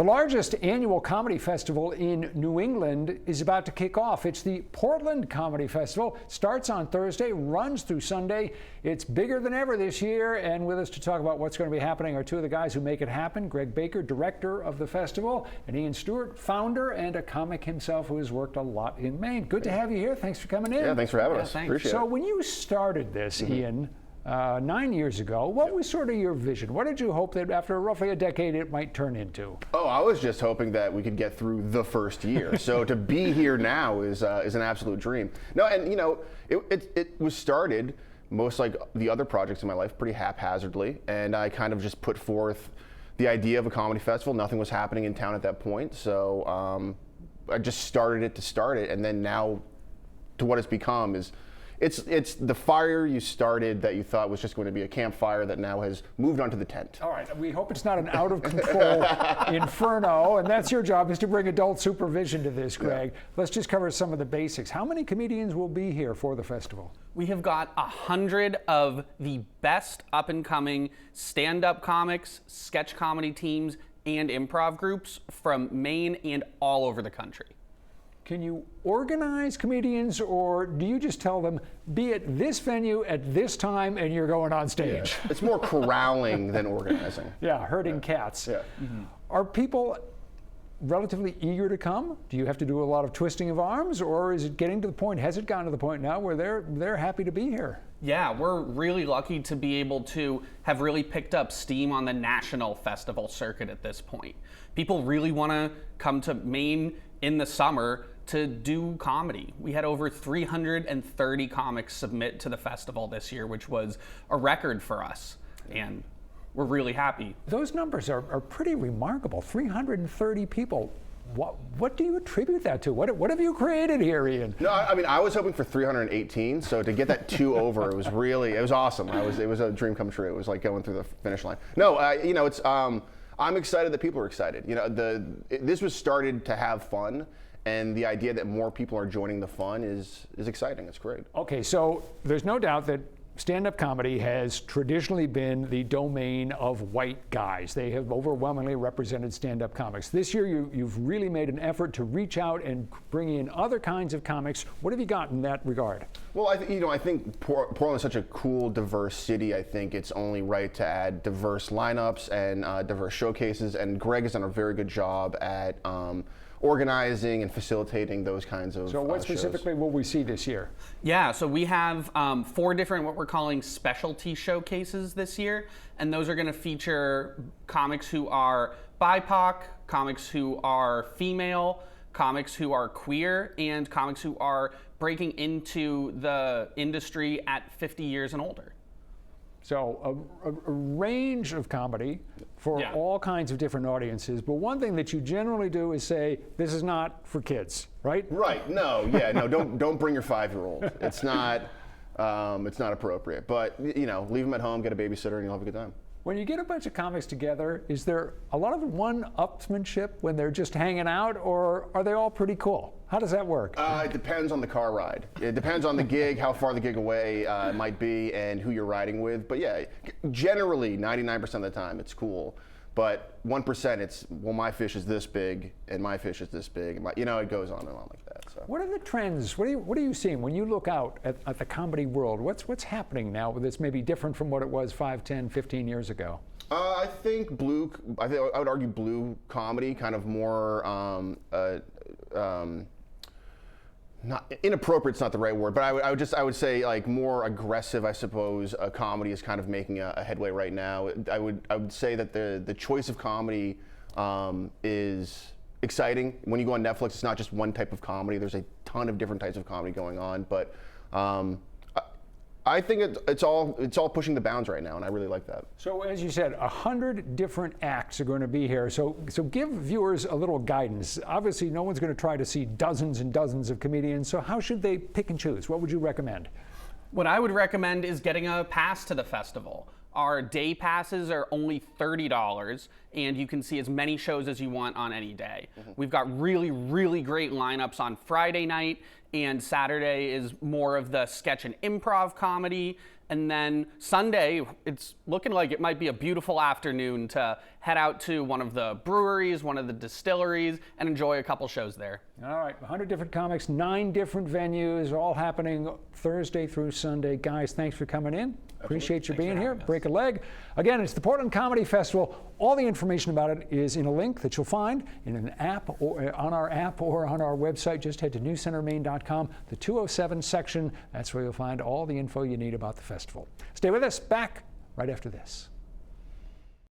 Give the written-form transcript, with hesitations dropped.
The largest annual comedy festival in New England is about to kick off. It's the Portland Comedy Festival. Starts on Thursday, runs through Sunday. It's bigger than ever this year, and with us to talk about what's going to be happening are two of the guys who make it happen. Greg Baker, director of the festival, and Ian Stewart, founder and a comic himself who has worked a lot in Maine. Good to have you here. Thanks for coming in. Yeah, thanks for having us. Thanks. Appreciate it. So when you started this, Ian, 9 years ago, what was sort of your vision? What did you hope that after roughly a decade it might turn into? Oh, I was just hoping that we could get through the first year. So to be here now is an absolute dream. No, and you know, it was started, most like the other projects in my life, pretty haphazardly, and I kind of just put forth the idea of a comedy festival. Nothing was happening in town at that point, so I just started it to start it, and then now to what it's become is It's the fire you started that you thought was just going to be a campfire that now has moved onto the tent. All right, we hope it's not an out of control inferno, and that's your job, is to bring adult supervision to this, Greg. Yeah. Let's just cover some of the basics. How many comedians will be here for the festival? We have got 100 of the best up and coming stand-up comics, sketch comedy teams, and improv groups from Maine and all over the country. Can you organize comedians, or do you just tell them, be at this venue at this time and you're going on stage? Yeah. It's more corralling than organizing. Yeah, herding cats. Yeah. Mm-hmm. Are people relatively eager to come? Do you have to do a lot of twisting of arms, or is it getting to the point, has it gotten to the point now where they're happy to be here? Yeah, we're really lucky to be able to have really picked up steam on the national festival circuit at this point. People really want to come to Maine in the summer to do comedy. We had over 330 comics submit to the festival this year, which was a record for us, and we're really happy. Those numbers are pretty remarkable. 330 people. What do you attribute that to? What have you created here, Ian? No, I mean, I was hoping for 318, so to get that 2 over, it was awesome. It was a dream come true. It was like going through the finish line. No, you know, it's I'm excited that people are excited. You know, this was started to have fun, and the idea that more people are joining the fun is exciting. It's great. Okay, so there's no doubt that stand-up comedy has traditionally been the domain of white guys. They have overwhelmingly represented stand-up comics. This year, you've really made an effort to reach out and bring in other kinds of comics. What have you got in that regard? Well, I think Portland is such a cool, diverse city. I think it's only right to add diverse lineups and diverse showcases. And Greg has done a very good job at organizing and facilitating those kinds of So what specifically will we see this year? Yeah, so we have 4 different what we're calling specialty showcases this year, and those are going to feature comics who are BIPOC, comics who are female, comics who are queer, and comics who are breaking into the industry at 50 years and older. So a range of comedy for all kinds of different audiences. But one thing that you generally do is say, this is not for kids, right? Right. No. Yeah. No. Don't bring your 5-year-old. It's not appropriate. But you know, leave them at home, get a babysitter, and you'll have a good time. When you get a bunch of comics together, is there a lot of one-upsmanship when they're just hanging out, or are they all pretty cool? How does that work? It depends on the car ride. It depends on the gig, how far the gig away it might be, and who you're riding with. But yeah, generally 99% of the time it's cool. But 1% it's, well, my fish is this big and my fish is this big. And you know, it goes on and on like that. So. What are the trends? What are you seeing when you look out at the comedy world? What's happening now that's maybe different from what it was 5, 10, 15 years ago? I think I would argue blue comedy, kind of more not inappropriate. It's not the right word, but I would say like more aggressive. I suppose comedy is kind of making a headway right now. I would say that the choice of comedy is exciting. When you go on Netflix, it's not just one type of comedy. There's a ton of different types of comedy going on, but I think it's all pushing the bounds right now, and I really like that. So as you said, 100 different acts are going to be here. So give viewers a little guidance. Obviously, no one's going to try to see dozens and dozens of comedians. So how should they pick and choose? What would you recommend? What I would recommend is getting a pass to the festival. Our day passes are only $30, and you can see as many shows as you want on any day. We've got really, really great lineups on Friday night, and Saturday is more of the sketch and improv comedy. And then Sunday, it's looking like it might be a beautiful afternoon to head out to one of the breweries, one of the distilleries, and enjoy a couple shows there. All right, 100 different comics, 9 different venues, all happening Thursday through Sunday. Guys, thanks for coming in. Appreciate you being here. Break a leg. Again, it's the Portland Comedy Festival. All the information about it is in a link that you'll find in an app or on our app or on our website. Just head to newscentermaine.com, the 207 section. That's where you'll find all the info you need about the festival. Stay with us. Back right after this.